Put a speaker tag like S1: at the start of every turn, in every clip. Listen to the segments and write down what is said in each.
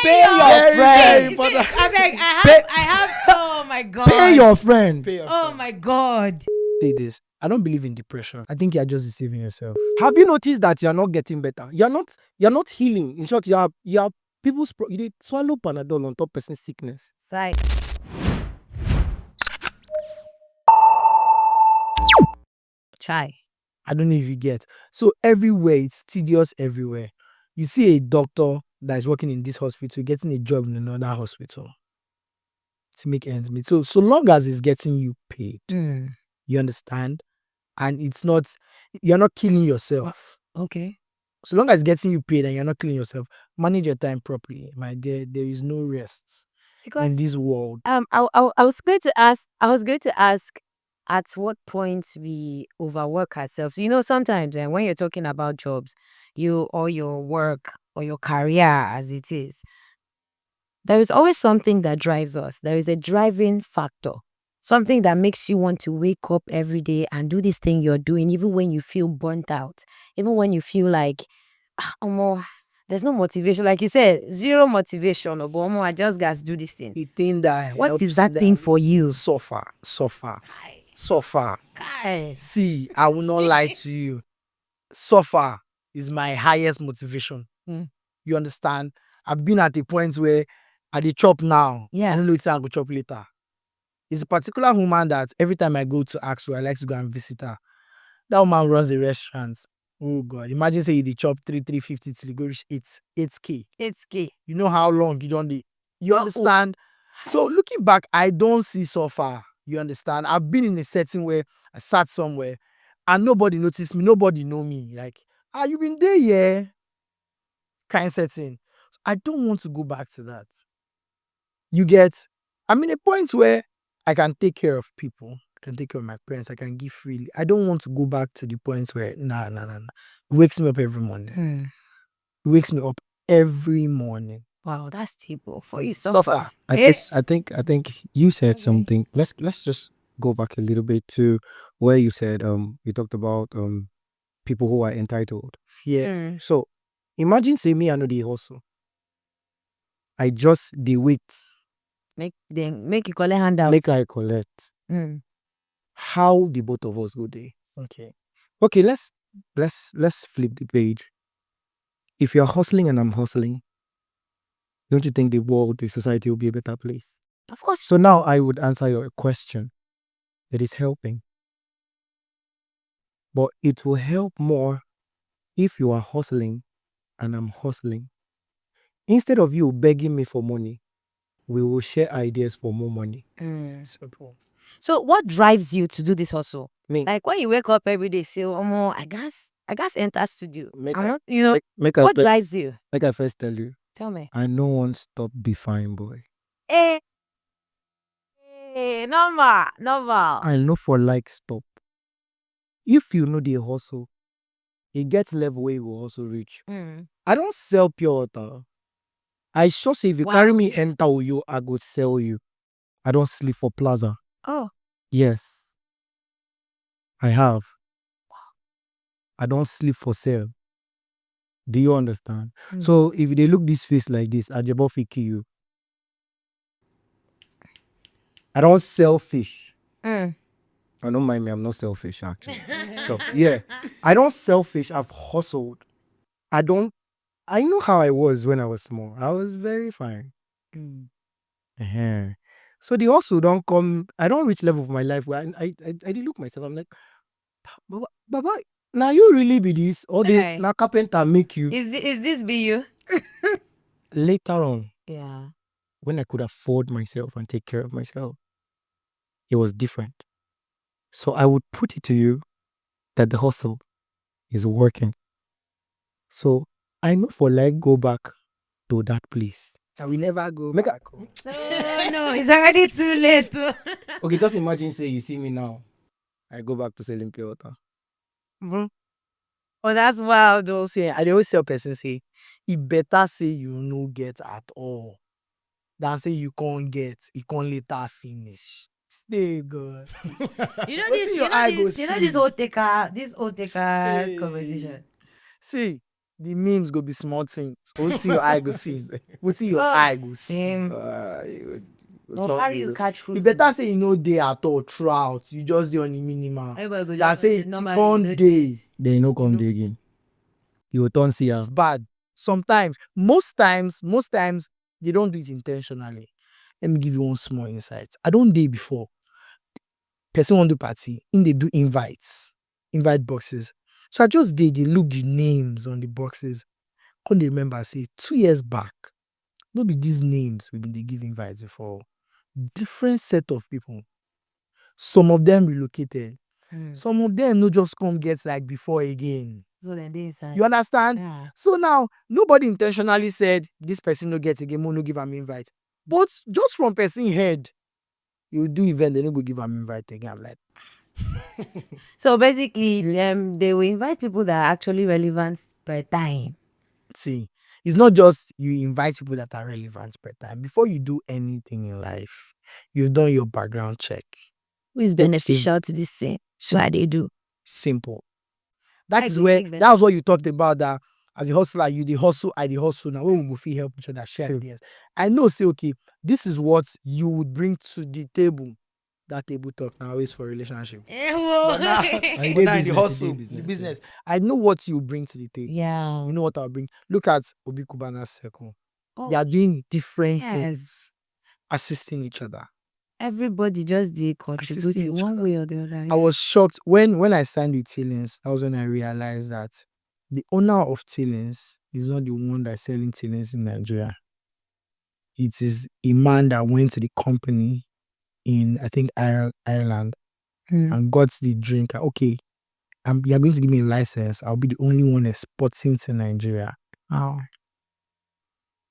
S1: Pay your friend.
S2: I have. Oh my God.
S1: Pay your friend.
S2: Oh my God.
S1: Say this. I don't believe in depression. I think you're just deceiving yourself. Have you noticed that you're not getting better? You're not healing. In short, you are people's you did swallow Panadol on top person's sickness.
S2: Side. Chai.
S1: I don't know if you get. So everywhere it's tedious everywhere. You see a doctor that is working in this hospital getting a job in another hospital to make ends meet. So long as it's getting you paid, you understand, and you're not killing yourself.
S2: Okay.
S1: So long as it's getting you paid and you're not killing yourself, manage your time properly, my dear. There is no rest in this world.
S2: I was going to ask at what point we overwork ourselves. You know, sometimes when you're talking about jobs, or your work or your career as it is, there is always something that drives us. There is a driving factor. Something that makes you want to wake up every day and do this thing you're doing, even when you feel burnt out, even when you feel like, there's no motivation. Like you said, zero motivation. But I just got to do this thing.
S1: The thing that
S2: What
S1: helps
S2: is that thing for you?
S1: Suffer.
S2: Kai.
S1: See, I will not lie to you. Suffer is my highest motivation. You understand? I've been at a point where I dey chop now.
S2: Yeah.
S1: I don't know if I go chop later. It's a particular woman that every time I go to ask her, I like to go and visit her. That woman runs a restaurant. Oh God. Imagine say you dey chop 350 till you go reach 8K.
S2: 8K.
S1: You know how long you don't dey. You understand? So looking back, I don't see suffer. You understand? I've been in a setting where I sat somewhere and nobody noticed me, nobody know me. Like, you been there, yeah? Kind setting. So I don't want to go back to that. You get? I'm in a point where I can take care of people, I can take care of my parents, I can give freely. I don't want to go back to the point where nah. It wakes me up every morning. It wakes me up every morning.
S2: Wow, that's typical for you. Suffer.
S3: I think you said something. Let's just go back a little bit to where you said you talked about people who are entitled.
S1: Yeah.
S3: So imagine say me I know the hustle. I just the wait.
S2: Make you collect handout.
S3: Make I collect. How the both of us go there? Okay, let's flip the page. If you're hustling and I'm hustling, don't you think the world, the society will be a better place?
S2: Of course.
S3: So now I would answer your question. It is helping. But it will help more if you are hustling and I'm hustling. Instead of you begging me for money, we will share ideas for more money.
S1: Simple.
S2: So what drives you to do this hustle?
S3: Me.
S2: Like when you wake up every day, say, I guess enter studio.
S3: Make
S2: What drives you?
S3: Like I first tell you,
S2: Tell me.
S3: I no one stop be fine boy.
S2: Normal.
S3: I know for like stop. If you know the hustle, it gets level where you will also reach. I don't sell pure water. I sure say if you carry me enter Oyo, I go sell you. I don't sleep for plaza.
S2: Oh.
S3: Yes. I have. I don't sleep for sale. Do you understand? So if they look this face like this, I just kill you. I don't sell fish. I don't mind me, I'm not selfish actually. So yeah. I don't sell fish. I've hustled. I know how I was when I was small. I was very fine. So the hustle don't come. I don't reach level of my life where I did look myself. I'm like, Baba, now you really be this? Or the now carpenter make you?
S2: Is this be you?
S3: Later on,
S2: Yeah.
S3: when I could afford myself and take care of myself, it was different. So I would put it to you that the hustle is working. So I know for like go back to that place.
S1: I will never go back.
S2: No, it's already too late.
S3: Okay, just imagine say you see me now. I go back to selling pure water.
S2: Oh, that's wild though.
S1: I always tell person say, it better say you no get at all than say you can't get, you can't later finish. Stay good.
S2: You know this old taker conversation.
S1: See, the memes go be small things. Wetin your eye go see? Wetin your eye go see?
S2: Carry you catch
S1: You
S2: cruise.
S1: better say you no dey at all throughout. You just dey on the minimal.
S2: Everybody go
S1: Than
S2: just
S1: say
S2: say
S1: you
S2: normal,
S1: come
S2: no
S1: dey.
S3: Then you no come
S1: know-
S3: dey again. You will turn see am.
S1: It's bad. Sometimes, most times, they don't do it intentionally. Let me give you one small insight. I don't dey before. Person want do party, in they do invite boxes. So I just dey look the names on the boxes. Can't remember say 2 years back, no be these names we been dey give invites for. Different set of people. Some of them relocated. Some of them no just come get like before again.
S2: So then they inside.
S1: You understand?
S2: Yeah.
S1: So now nobody intentionally said this person no get again, no give am invite. But just from person head, you do event, they no go give am invite again. I'm like,
S2: So basically, they will invite people that are actually relevant per time.
S1: see, it's not just you invite people that are relevant per time. Before you do anything in life, you've done your background check.
S2: Who is beneficial to this thing? So what they do.
S1: Simple. That
S2: I
S1: is
S2: go
S1: where
S2: take that.
S1: that was what you talked about, that as a hustler, you the hustle, I the hustle. Now when we go fit help each other share ideas. I know, say okay, this is what you would bring to the table. That table talk now is for relationship. But now,
S3: you
S1: but
S3: dey
S1: now in the
S3: business, you dey
S1: hustle,
S3: business,
S1: the
S3: yeah.
S1: business, I know what you bring to the table.
S2: Yeah.
S1: You know what I'll bring. Look at Obi Kubana's circle.
S2: Oh,
S1: They are doing different
S2: yes.
S1: things, assisting each other.
S2: Everybody just they contribute
S1: Assisting
S2: in
S1: each
S2: one
S1: other.
S2: way or the other.
S1: I was shocked when I signed with Tillings. That was when I realized that the owner of Tillings is not the one that's selling Tillings in Nigeria. It is a man that went to the company in, I think, Ireland and got the drink. Okay, you are going to give me a license. I'll be the only one exporting to Nigeria.
S2: Wow.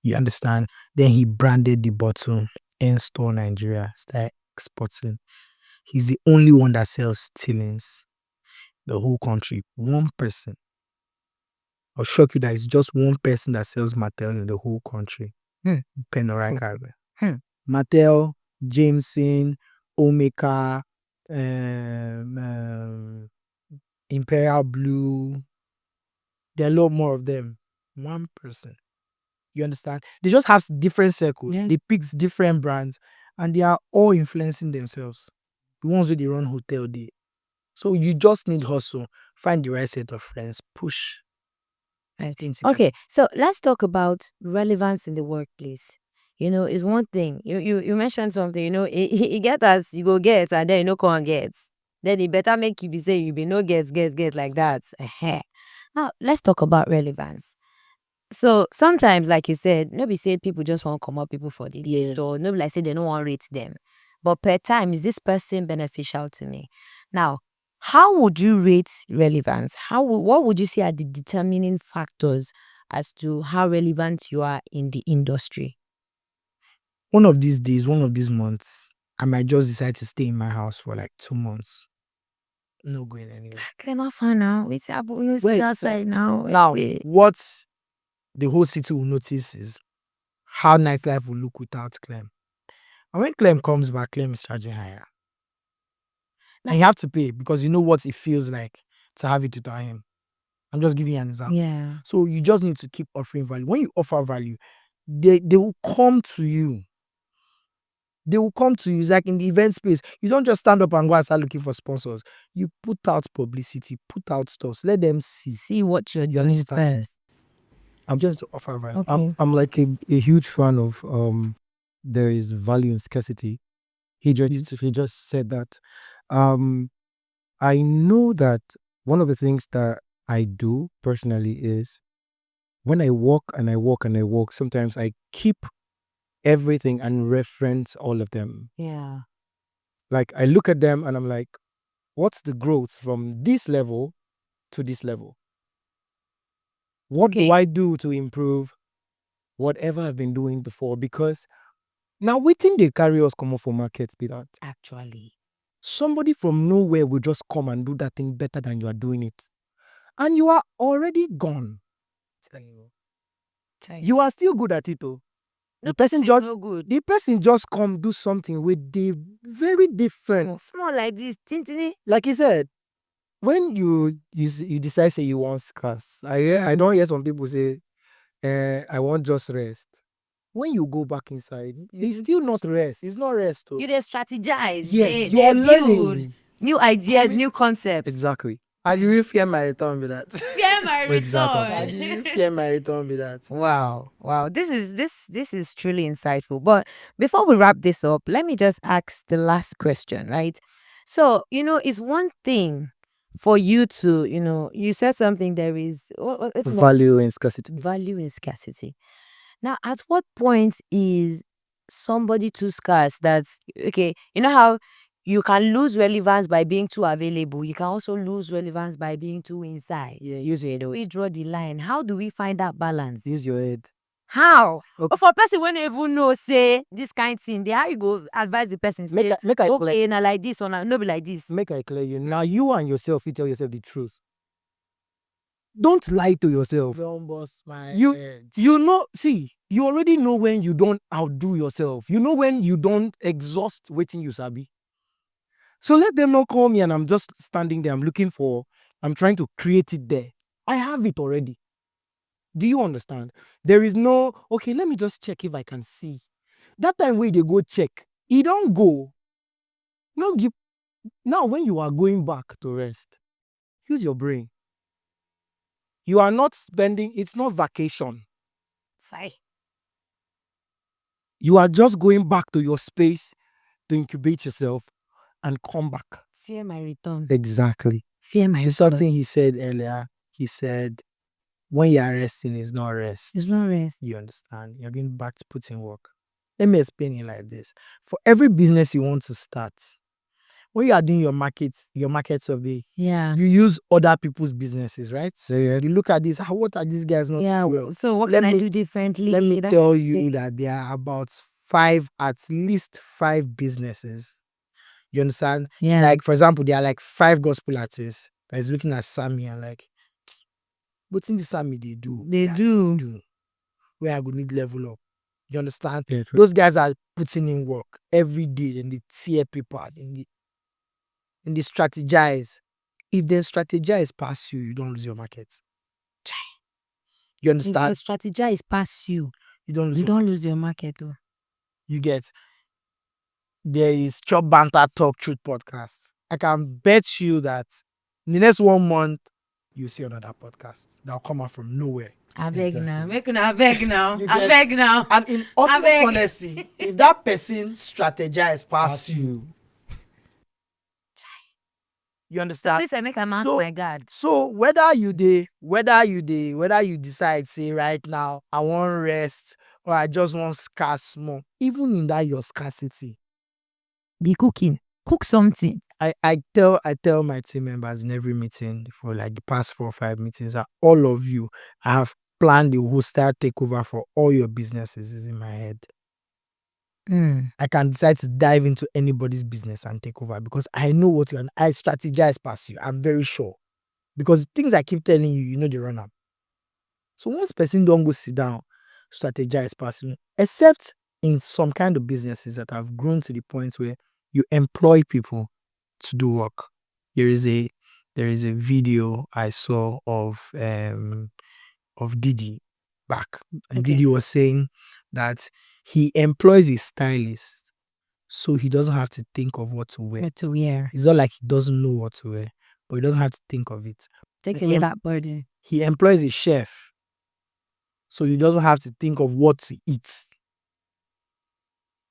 S1: You understand? Then he branded the bottle and store Nigeria, start exporting. He's the only one that sells Tillings. The whole country. One person. I'll shock you that it's just one person that sells Mattel in the whole country. Penoraka. Mattel, Jameson, Omega, Imperial Blue. There are a lot more of them. One person. You understand? They just have different circles.
S2: Yeah.
S1: They pick different brands and they are all influencing themselves. The ones who they run hotel day. So you just need hustle. Find the right set of friends. Push.
S2: Okay, so let's talk about relevance in the workplace. You know, it's one thing. You mentioned something, you know, it get as you go get and then you know come get. Then it better make you be say you be no get like that. Now let's talk about relevance. So sometimes, like you said, nobody said people just want to come up people for the list, or nobody like say they don't want to rate them. But per time, is this person beneficial to me? Now, how would you rate relevance? What would you say are the determining factors as to how relevant you are in the industry?
S1: One of these days, one of these months, I might just decide to stay in my house for like 2 months. No going anywhere.
S2: Cannot find out. We see
S1: Where is
S2: outside now.
S1: Now, what the whole city will notice is how nightlife will look without Clemm. And when Clemm comes back, Clemm is charging higher. And you have to pay because you know what it feels like to have it without him. I'm just giving you an example.
S2: Yeah.
S1: So you just need to keep offering value. When you offer value, they will come to you. They will come to you. It's like in the event space. You don't just stand up and go and start looking for sponsors. You put out publicity, put out stuff. Let them see.
S2: What you're doing
S1: understand?
S2: first.
S1: I'm just to offer value.
S2: Okay.
S3: I'm like a huge fan of there is value in scarcity. He just said that. I know that one of the things that I do personally is when I walk and I walk and I walk, sometimes I keep everything and reference all of them.
S2: Yeah.
S3: Like I look at them and I'm like, what's the growth from this level to this level? What do I do to improve whatever I've been doing before? Because now waiting they carry us come up for markets be that.
S2: Actually.
S3: Somebody from nowhere will just come and do that thing better than you are doing it. And you are already gone. You are still good at it though. The person just come do something with the very different.
S2: Small like this, tintini.
S3: Like he said, when you decide say you want scarce, I don't hear some people say, I want just rest. When you go back inside, it's still not rest. It's not rest.
S2: You they strategize.
S3: Yes, you
S2: they
S3: are
S2: build
S3: learning.
S2: new ideas, new concepts.
S3: Exactly.
S1: I really fear my return with that.
S2: Fear my
S3: Exactly.
S1: I
S2: return.
S1: really fear my return with that.
S2: Wow. This is truly insightful. But before we wrap this up, let me just ask the last question, right? So, it's one thing for you to, you said something there is it's not
S3: Value and scarcity.
S2: value in scarcity. Now, at what point is somebody too scarce that okay, you know how you can lose relevance by being too available. You can also lose relevance by being too inside.
S1: Yeah.
S2: Use your head. We draw the line. How do we find that balance?
S3: Use your head.
S2: How?
S3: Okay.
S2: But for a person when you even know, say this kind thing, they how you go advise the person say,
S3: Make I
S2: okay, now like this or no be like this.
S3: make I clear you. Now you and yourself, you tell yourself the truth. Don't lie to yourself.
S1: Don't bust my
S3: You-
S1: head.
S3: You know, see, you already know when you don't outdo yourself. You know when you don't exhaust waiting you sabi. So let them not call me and I'm just standing there. I'm trying to create it there. I have it already. Do you understand? There is no, okay, let me just check if I can see. That time when they go check, you don't go. No, now when you are going back to rest, use your brain. You are not spending, it's not vacation.
S2: Say.
S3: You are just going back to your space to incubate yourself and come back.
S2: Fear my return.
S3: Exactly.
S2: Fear my
S1: There's
S2: return.
S1: something he said earlier. He said, when you are resting, it's not rest.
S2: It's not rest.
S1: You understand? You're going back to put in work. Let me explain it like this. For every business you want to start, when you are doing your market survey,
S2: Yeah.
S1: you use other people's businesses, right?
S3: Yeah.
S1: You look at this, what are these guys not
S2: Yeah.
S1: doing well?
S2: So what
S1: Let
S2: can I
S1: me-
S2: do differently?
S1: Let me
S2: That-
S1: tell you that there are about at least five businesses. You understand?
S2: Yeah.
S1: Like, for example, there are like 5 gospel artists that is looking at Psalmie and like, what's in the Psalmie they do?
S2: They do.
S1: Where I go need level up. You understand?
S3: Yeah, true.
S1: Those guys are putting in work every day and they tear people and they strategize. If they strategize past you, you don't lose your market. You
S2: If
S1: understand?
S2: the strategize past you,
S1: You don't lose
S2: you
S1: your
S2: don't lose your market though.
S1: You get. There is Banter Talk Truth podcast. I can bet you that in the next 1 month, you see another podcast that'll come out from nowhere.
S2: I beg
S3: Exactly.
S2: now. Make una beg now.
S1: You
S2: I
S1: get-
S2: beg now.
S1: And in utmost
S2: beg.
S1: honesty, if that person strategize past you, you understand?
S2: Please, I make a mark
S1: So-
S2: my God.
S1: So whether you decide say right now I want rest or I just want scarce more, even in that your scarcity,
S2: Be cooking. Cook something.
S1: I tell my team members in every meeting for like the past 4 or 5 meetings that all of you, I have planned the whole style takeover for all your businesses is in my head. I can decide to dive into anybody's business and take over because I know what you and I strategize past you. I'm very sure. Because things I keep telling you, you know they run up. So once person don't go sit down, strategize past you, except in some kind of businesses that have grown to the point where you employ people to do work. There is a video I saw of Didi back. And
S2: Okay.
S1: Didi was saying that he employs a stylist so he doesn't have to think of what to wear.
S2: What to wear.
S1: It's not like he doesn't know what to wear, but he doesn't have to think of it.
S2: Take away that burden.
S1: He employs a chef so he doesn't have to think of what to eat.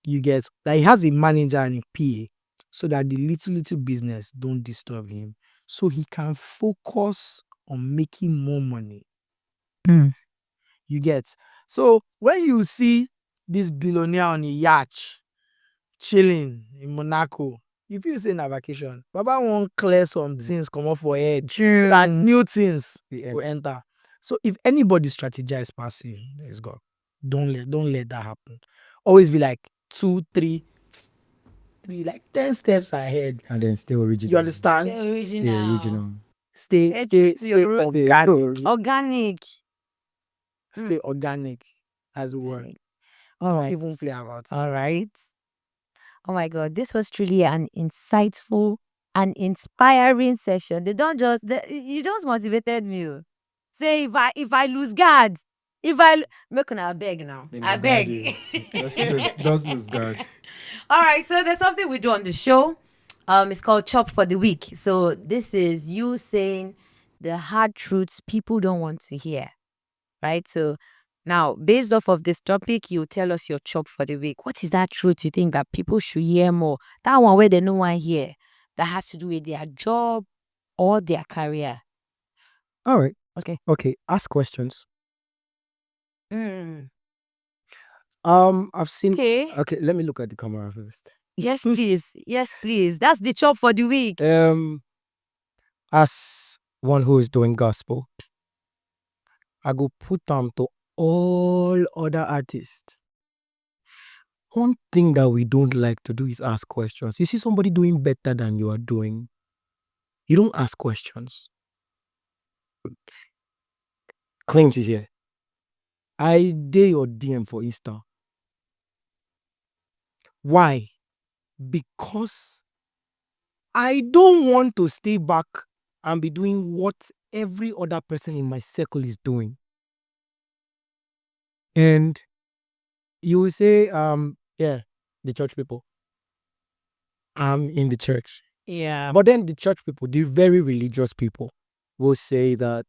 S1: You get that he has a manager and a PA so that the little business don't disturb him, so he can focus on making more money. You get. So when you see this billionaire on a yacht chilling in Monaco, if you say na vacation, Baba won't clear some things come off for head so
S2: True.
S1: that new things
S3: Yeah.
S1: will enter. So if anybody strategize past you, let's go. Don't let that happen. Always be like 2, 3, like 10 steps ahead.
S3: And then stay original.
S1: You understand?
S2: Stay
S3: Stay original.
S1: Stay
S2: Stay true to your roots.
S1: organic.
S2: Organic.
S1: Stay organic as a word.
S2: All right.
S1: Even play about it.
S2: All right. Oh my God. This was truly an insightful an inspiring session. You just motivated me. Say if I lose guard, make una beg now. I beg.
S3: Just lose guard.
S2: All right, so there's something we do on the show. It's called Chop for the Week. So this is you saying the hard truths people don't want to hear, right? So now, based off of this topic, you tell us your chop for the week. What is that truth you think that people should hear more? That one where they no one hear that has to do with their job or their career.
S3: All right.
S2: Okay.
S3: Okay. Ask questions.
S2: Mm.
S3: I've seen.
S2: Okay.
S3: Okay. Let me look at the camera first.
S2: Yes, please. Yes, please. That's the chop for the week.
S3: As one who is doing gospel, I go put them to all other artists. One thing that we don't like to do is ask questions. You see somebody doing better than you are doing, you don't ask questions. Claims is here. I dare your DM for Insta. Why? Because I don't want to stay back and be doing what every other person in my circle is doing. And you will say, yeah, the church people. I'm in the church.
S2: Yeah.
S3: But then the church people, the very religious people, will say that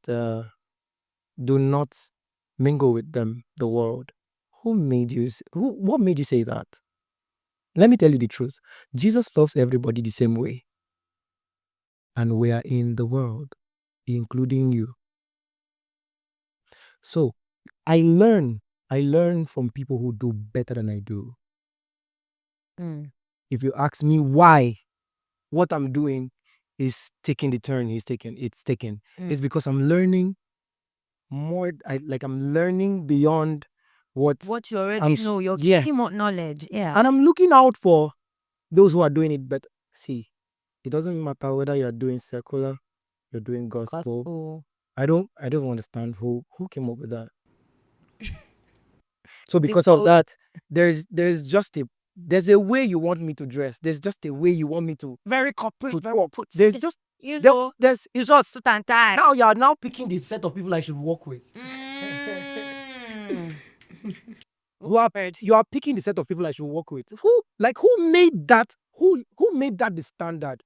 S3: do not mingle with them, the world. What made you say that? Let me tell you the truth. Jesus loves everybody the same way. And we are in the world, including you. So I learn from people who do better than I do. If you ask me why what I'm doing is taking the turn it's taken, it's because I'm learning more. I'm learning beyond what
S2: you already know, you're getting more knowledge. Yeah.
S3: And I'm looking out for those who are doing it better. See, it doesn't matter whether you're doing secular, you're doing gospel. I don't understand who came up with that. So because of that, there's a way you want me to dress. There's just a way you want me to
S2: very corporate,
S3: to
S2: very
S3: talk.
S2: put.
S3: There's just
S2: There's it's just suit and tie.
S3: now you are now picking the set of people I should work with. You are picking the set of people I should work with. Who made that? Who made that the standard?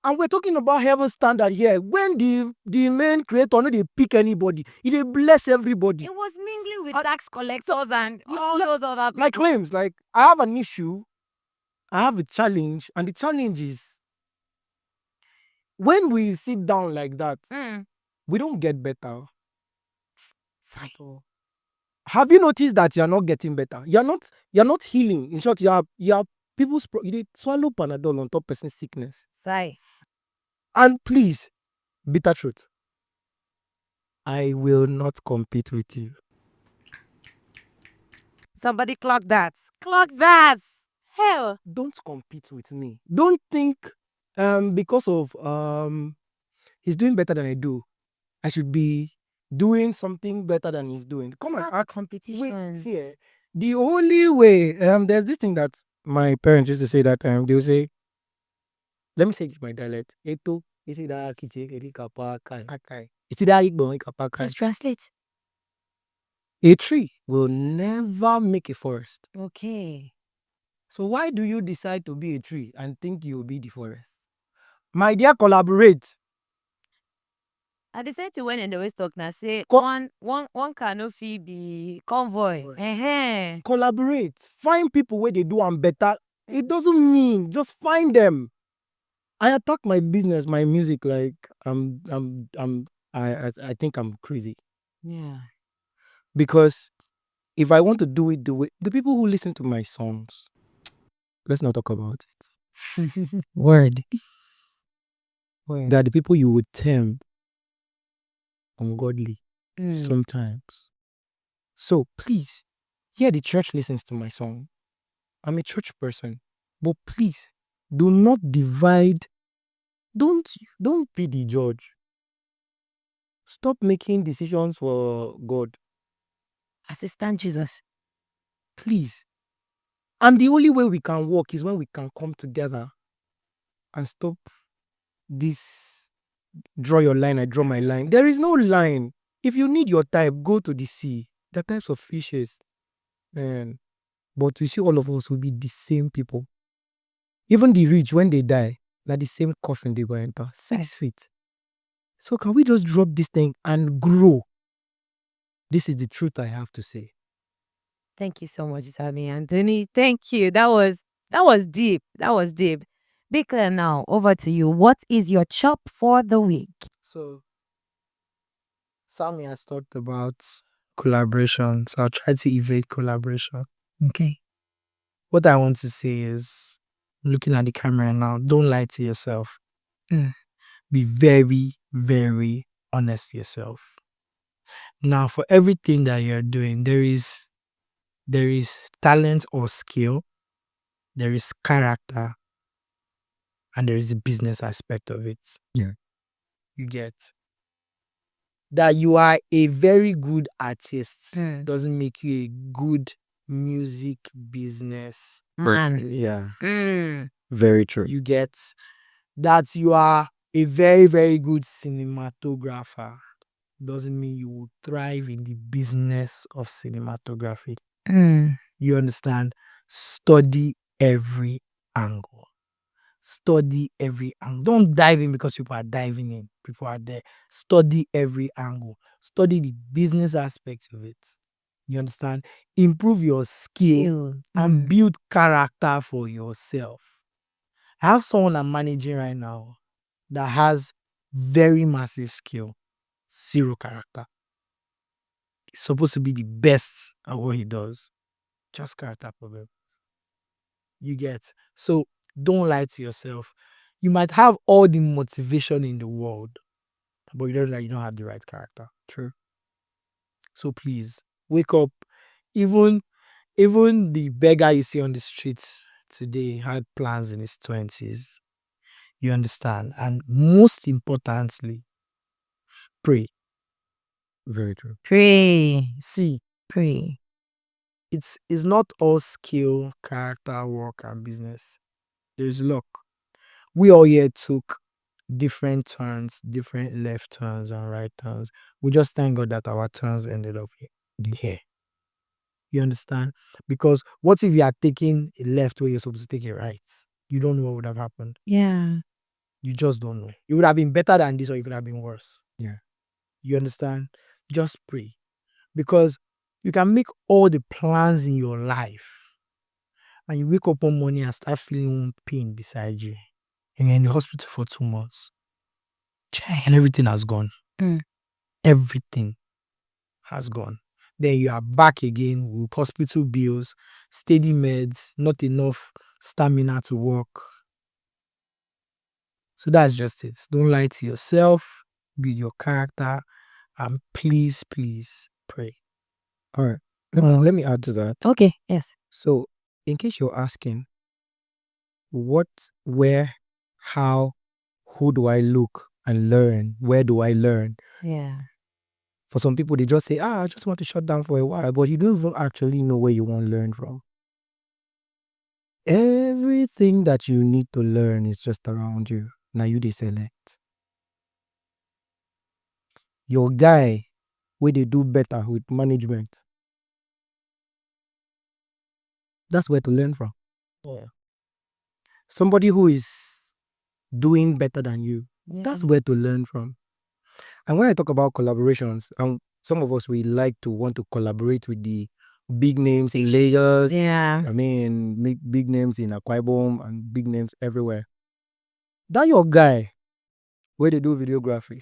S3: And we're talking about heaven standard here. When the main creator no dey pick anybody, he dey bless everybody.
S2: It was mingling with tax collectors and all those other people.
S3: Like claims, like I have an issue, I have a challenge, and the challenge is when we sit down like that, we don't get better. Have you noticed that you're not getting better? You're not healing. In short, you are people's you dey swallow Panadol on top person's sickness. And please, bitter truth, I will not compete with you.
S2: Somebody clock that. Clock that. Hell.
S3: Don't compete with me. Don't think because of he's doing better than I do, I should be doing something better than he's doing. Come on, ask
S2: competition.
S3: See, the only way there's this thing that my parents used to say that they will say, let me say it in my dialect. Eto isi da kiche eri kapa kai. Isi da igbo kapa kai.
S2: Let's translate.
S3: A tree will never make a forest.
S2: Okay.
S3: So why do you decide to be a tree and think you will be the forest? My dear, collaborate.
S2: I decided to when in the West talk now say one cannot be convoy.
S3: Collaborate. Find people where they do and better. It doesn't mean just find them. I attack my business, my music like I think I'm crazy.
S2: Yeah.
S3: Because if I want to do it the way the people who listen to my songs, let's not talk about it.
S2: Word.
S3: They are the people you would term ungodly sometimes. So please, yeah, the church listens to my song. I'm a church person. But please, do not divide. Don't be the judge. Stop making decisions for God.
S2: Assistant Jesus.
S3: Please. And the only way we can work is when we can come together and stop this draw your line, I draw my line. There is no line. If you need your type, go to the sea. The types of fishes. And but we see all of us will be the same people. Even the rich, when they die, like the same coffin they go enter. 6 feet. So can we just drop this thing and grow? This is the truth I have to say.
S2: Thank you so much, Sammy Anthony. Thank you. That was deep. That was deep. Bigg Clemm, now over to you. What is your chop for the week?
S1: So, Psalmie has talked about collaboration, so I'll try to evade collaboration. Okay. What I want to say is, looking at the camera now, don't lie to yourself. Be very, very honest to yourself. Now, for everything that you're doing, there is talent or skill, there is character, and there is a business aspect of it.
S3: Yeah.
S1: You get that you are a very good artist doesn't make you a good music business
S2: Man.
S3: Yeah.
S2: Mm.
S3: Very true.
S1: You get that you are a very, very good cinematographer doesn't mean you will thrive in the business of cinematography.
S2: Mm.
S1: You understand? Study every angle. Study every angle. Don't dive in because people are diving in. People are there. Study every angle. Study the business aspect of it. You understand? Improve your skill and build character for yourself. I have someone I'm managing right now that has very massive skill, zero character. He's supposed to be the best at what he does. Just character problem. You get? So don't lie to yourself. You might have all the motivation in the world, but you don't have the right character.
S3: True.
S1: So please wake up. Even the beggar you see on the streets today had plans in his 20s. You understand? And most importantly, pray.
S3: Very true.
S2: Pray.
S1: See,
S2: Pray.
S1: it's not all skill, character, work, and business. There's luck. We all here took different turns, different left turns and right turns. We just thank God that our turns ended up here. You understand? Because what if you are taking a left where you're supposed to take a right? You don't know what would have happened.
S2: Yeah.
S1: You just don't know. It would have been better than this or it could have been worse.
S3: Yeah.
S1: You understand? Just pray. Because you can make all the plans in your life and you wake up one morning and start feeling one pain beside you. And you're in the hospital for 2 months. And everything has gone. Everything has gone. Then you are back again with hospital bills, steady meds, not enough stamina to work. So that's just it. Don't lie to yourself, build your character, and please, please pray.
S3: All right. Let me add to that.
S2: Okay. Yes.
S3: So, in case you're asking, what, where, how, who do I look and learn? Where do I learn?
S2: Yeah.
S3: For some people, they just say, I just want to shut down for a while, but you don't even actually know where you want to learn from. Everything that you need to learn is just around you. Now you they select. Your guy, where they do better with management, that's where to learn from.
S1: Yeah.
S3: Somebody who is doing better than you, that's where to learn from. And when I talk about collaborations, some of us, we like to want to collaborate with the big names in Lagos.
S2: Yeah.
S3: I mean, big names in Akwa Ibom and big names everywhere. That your guy, where they do videography,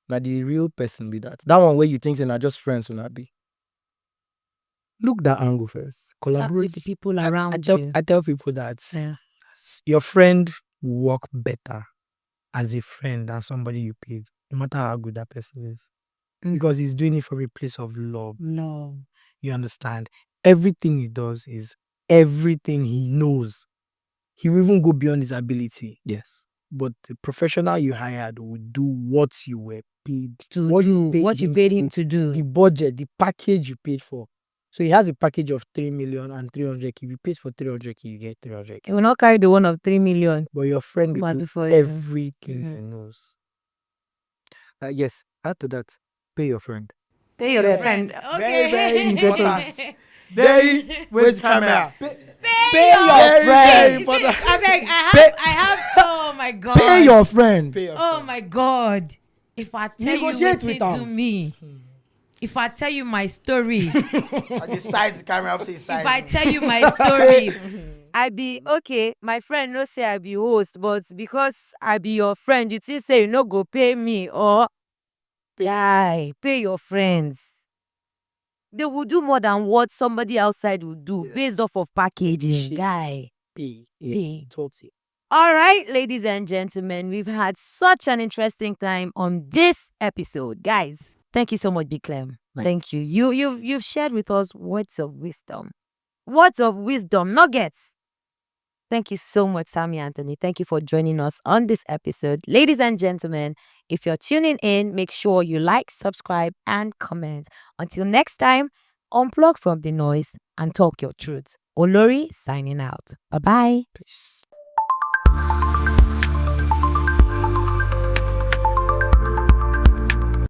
S3: now the real person be that. That one where you think they're just friends will not be. Look that angle first. Collaborate
S2: with the people around you.
S1: I tell people that
S2: Yeah.
S1: your friend will work better as a friend than somebody you paid, no matter how good that person is. Because he's doing it from a place of love.
S2: No.
S1: You understand? Everything he does is everything he knows. He will even go beyond his ability.
S3: Yes.
S1: But the professional you hired will do what you were paid
S2: To do what you paid him to do.
S1: the budget, the package you paid for. So he has a package of 3 million and 300k. If you pay for 300k, you get 300k.
S2: You will not carry the one of 3 million.
S1: But your friend will
S2: But
S1: do
S2: before you-
S1: everything
S2: Mhm.
S1: he knows.
S3: Yes, add to that, pay your friend.
S2: Pay your
S1: Yes.
S2: friend.
S1: Very, very important.
S2: Very.
S1: Very, where's the camera?
S2: Pay
S1: your
S2: your
S1: friend.
S2: friend. I beg,
S1: Pay-
S2: I have. Oh my god.
S3: Pay your friend.
S1: Pay your
S2: Oh
S1: friend.
S2: my god. If I tell
S1: Negotiate
S2: you
S1: with
S2: what to
S1: am.
S2: me, if I tell you my story,
S1: I just size the camera up, say size.
S2: if I tell you my story, I be okay. My friend no say I be host, but because I be your friend, you think say you no go pay me or guy, pay your friends. They will do more than what somebody outside will do based off of packaging,
S1: Shit.
S2: guy.
S1: Pay.
S2: Pay.
S1: Totally.
S2: All right, ladies and gentlemen, we've had such an interesting time on this episode, guys. Thank you so much, Bigg Clemm. Thank you. You've shared with us words of wisdom, nuggets. Thank you so much, Psalmie Anthony. Thank you for joining us on this episode, ladies and gentlemen. If you're tuning in, make sure you like, subscribe, and comment. Until next time, unplug from the noise and talk your truth. Olori signing out. Bye bye.
S1: Peace.